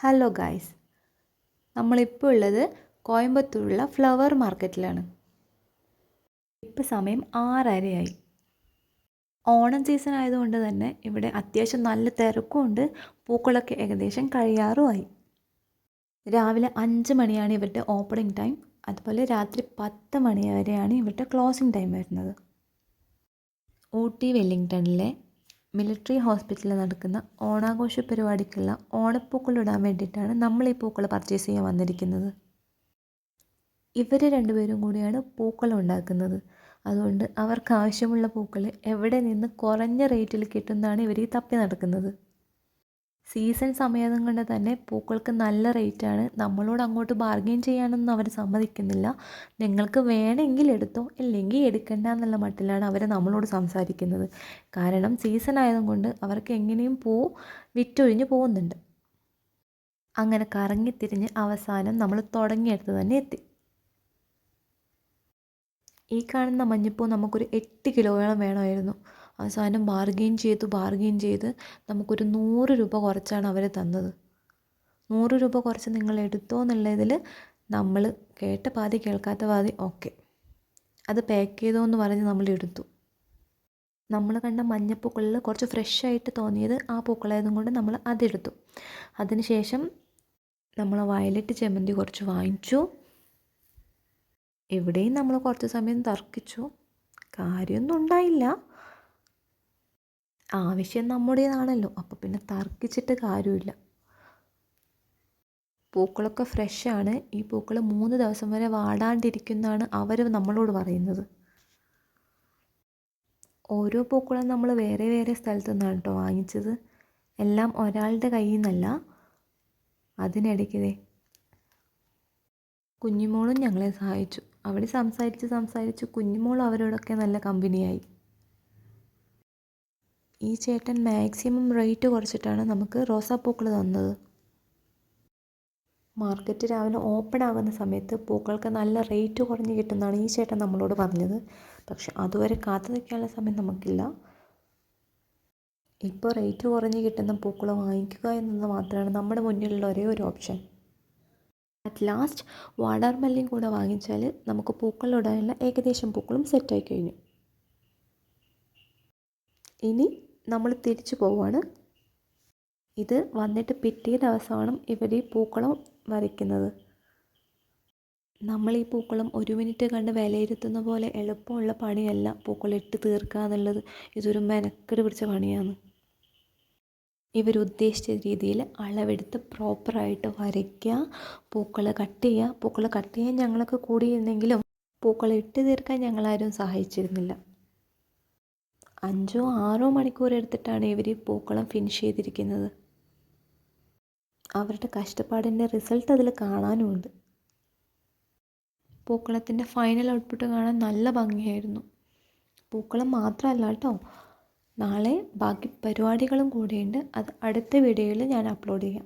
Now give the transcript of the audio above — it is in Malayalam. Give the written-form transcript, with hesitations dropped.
ഹലോ ഗായ്സ്, നമ്മളിപ്പോൾ ഉള്ളത് കോയമ്പത്തൂരുള്ള ഫ്ലവർ മാർക്കറ്റിലാണ്. ഇപ്പോൾ സമയം 6:30 ഓണം സീസൺ ആയതുകൊണ്ട് തന്നെ ഇവിടെ അത്യാവശ്യം നല്ല തിരക്കുമുണ്ട്. പൂക്കളൊക്കെ ഏകദേശം കഴിയാറുമായി. രാവിലെ 5 മണിയാണ് ഇവരുടെ ഓപ്പണിംഗ് ടൈം. അതുപോലെ രാത്രി 10 മണി വരെയാണ് ഇവരുടെ ക്ലോസിംഗ് ടൈം വരുന്നത്. ഊട്ടി വെല്ലിംഗ്ടണിലെ മിലിറ്ററി ഹോസ്പിറ്റലിൽ നടക്കുന്ന ഓണാഘോഷ പരിപാടിക്കുള്ള ഓണപ്പൂക്കൾ ഇടാൻ വേണ്ടിയിട്ടാണ് നമ്മൾ ഈ പൂക്കൾ പർച്ചേസ് ചെയ്യാൻ വന്നിരിക്കുന്നത്. ഇവർ രണ്ടുപേരും കൂടിയാണ് പൂക്കൾ ഉണ്ടാക്കുന്നത്. അതുകൊണ്ട് അവർക്ക് ആവശ്യമുള്ള പൂക്കൾ എവിടെ നിന്ന് കുറഞ്ഞ റേറ്റിൽ കിട്ടുന്നതാണ് ഇവർ ഈ തപ്പി നടക്കുന്നത്. സീസൺ സമയം കൊണ്ട് തന്നെ പൂക്കൾക്ക് നല്ല റേറ്റാണ്. നമ്മളോട് അങ്ങോട്ട് ബാർഗെയിൻ ചെയ്യാനൊന്നും അവർ സമ്മതിക്കുന്നില്ല. നിങ്ങൾക്ക് വേണമെങ്കിൽ എടുത്തോ, ഇല്ലെങ്കിൽ എടുക്കണ്ട എന്നുള്ള മട്ടിലാണ് അവർ നമ്മളോട് സംസാരിക്കുന്നത്. കാരണം സീസൺ ആയതുകൊണ്ട് അവർക്ക് എങ്ങനെയും പൂ വിറ്റൊഴിഞ്ഞ് പോകുന്നുണ്ട്. അങ്ങനെ കറങ്ങിത്തിരിഞ്ഞ് അവസാനം നമ്മൾ തുടങ്ങിയെടുത്ത് തന്നെ എത്തി. ഈ കാണുന്ന മഞ്ഞപ്പൂ നമുക്കൊരു 8 കിലോയോളം വേണമായിരുന്നു. അവസാനം ബാർഗെയിൻ ചെയ്ത് നമുക്കൊരു 100 രൂപ കുറച്ചാണ് അവർ തന്നത്. 100 രൂപ കുറച്ച് നിങ്ങൾ എടുത്തോ എന്നുള്ളതിൽ നമ്മൾ കേട്ട പാതി കേൾക്കാത്ത പാതി ഓക്കെ, അത് പാക്ക് ചെയ്തോ എന്ന് പറഞ്ഞ് നമ്മൾ എടുത്തു. നമ്മൾ കണ്ട മഞ്ഞപ്പൂക്കളിൽ കുറച്ച് ഫ്രഷായിട്ട് തോന്നിയത് ആ പൂക്കളായതും കൊണ്ട് നമ്മൾ അതെടുത്തു. അതിനുശേഷം നമ്മൾ വയലറ്റ് ചെമ്മന്തി കുറച്ച് വാങ്ങിച്ചു. ഇവിടെയും നമ്മൾ കുറച്ച് സമയം തർക്കിച്ചു. കാര്യമൊന്നും ഉണ്ടായില്ല. ആവശ്യം നമ്മുടേതാണല്ലോ, അപ്പോൾ പിന്നെ തർക്കിച്ചിട്ട് കാര്യമില്ല. പൂക്കളൊക്കെ ഫ്രഷാണ്. ഈ പൂക്കൾ 3 ദിവസം വരെ വാടാണ്ടിരിക്കുന്നതാണ് അവർ നമ്മളോട് പറയുന്നത്. ഓരോ പൂക്കളും നമ്മൾ വേറെ വേറെ സ്ഥലത്തു നിന്നാണ് കേട്ടോ വാങ്ങിച്ചത്. എല്ലാം ഒരാളുടെ കയ്യിൽ നിന്നല്ല. അതിനിടയ്ക്ക് കുഞ്ഞുമോളും ഞങ്ങളെ സഹായിച്ചു. അവിടെ സംസാരിച്ച് കുഞ്ഞുമോളും അവരോടൊക്കെ നല്ല കമ്പനിയായി. ഈ ചേട്ടൻ മാക്സിമം റേറ്റ് കുറച്ചിട്ടാണ് നമുക്ക് റോസാപ്പൂക്കൾ തന്നത്. മാർക്കറ്റ് രാവിലെ ഓപ്പൺ ആകുന്ന സമയത്ത് പൂക്കൾക്ക് നല്ല റേറ്റ് കുറഞ്ഞ് കിട്ടുന്നതാണ് ഈ ചേട്ടൻ നമ്മളോട് പറഞ്ഞത്. പക്ഷെ അതുവരെ കാത്തു നിൽക്കാനുള്ള സമയം നമുക്കില്ല. ഇപ്പോൾ റേറ്റ് കുറഞ്ഞ് കിട്ടുന്ന പൂക്കൾ വാങ്ങിക്കുക എന്നത് മാത്രമാണ് നമ്മുടെ മുന്നിലുള്ള ഒരേ ഒരു ഓപ്ഷൻ. അറ്റ് ലാസ്റ്റ് വാടാർമല്ലിയും കൂടെ വാങ്ങിച്ചാൽ നമുക്ക് പൂക്കളിടാനുള്ള ഏകദേശം പൂക്കളും സെറ്റായി കഴിഞ്ഞു. ഇനി നമ്മൾ തിരിച്ചു പോവുകയാണ്. ഇത് വന്നിട്ട് പിറ്റേ ദിവസമാണ് ഇവർ ഈ പൂക്കളം വരയ്ക്കുന്നത്. നമ്മൾ ഈ പൂക്കളം 1 മിനിറ്റ് കണ്ട് വിലയിരുത്തുന്ന പോലെ എളുപ്പമുള്ള പണിയല്ല പൂക്കളിട്ട് തീർക്കുക എന്നുള്ളത്. ഇതൊരു മെനക്കെട് പിടിച്ച പണിയാണ്. ഇവരുദ്ദേശിച്ച രീതിയിൽ അളവെടുത്ത് പ്രോപ്പറായിട്ട് വരയ്ക്കുക, പൂക്കൾ കട്ട് ചെയ്യാൻ ഞങ്ങളൊക്കെ കൂടിയിരുന്നെങ്കിലും പൂക്കൾ ഇട്ട് തീർക്കാൻ ഞങ്ങളാരും സഹായിച്ചിരുന്നില്ല. 5-6 മണിക്കൂർ എടുത്തിട്ടാണ് ഇവർ ഈ പൂക്കളം ഫിനിഷ് ചെയ്തിരിക്കുന്നത്. അവരുടെ കഷ്ടപ്പാടിൻ്റെ റിസൾട്ട് അതിൽ കാണാനുമുണ്ട്. പൂക്കളത്തിൻ്റെ ഫൈനൽ ഔട്ട്പുട്ട് കാണാൻ നല്ല ഭംഗിയായിരുന്നു. പൂക്കളം മാത്രമല്ല കേട്ടോ, നാളെ ബാക്കി പരിപാടികളും കൂടിയുണ്ട്. അത് അടുത്ത വീഡിയോയിൽ ഞാൻ അപ്ലോഡ് ചെയ്യാം.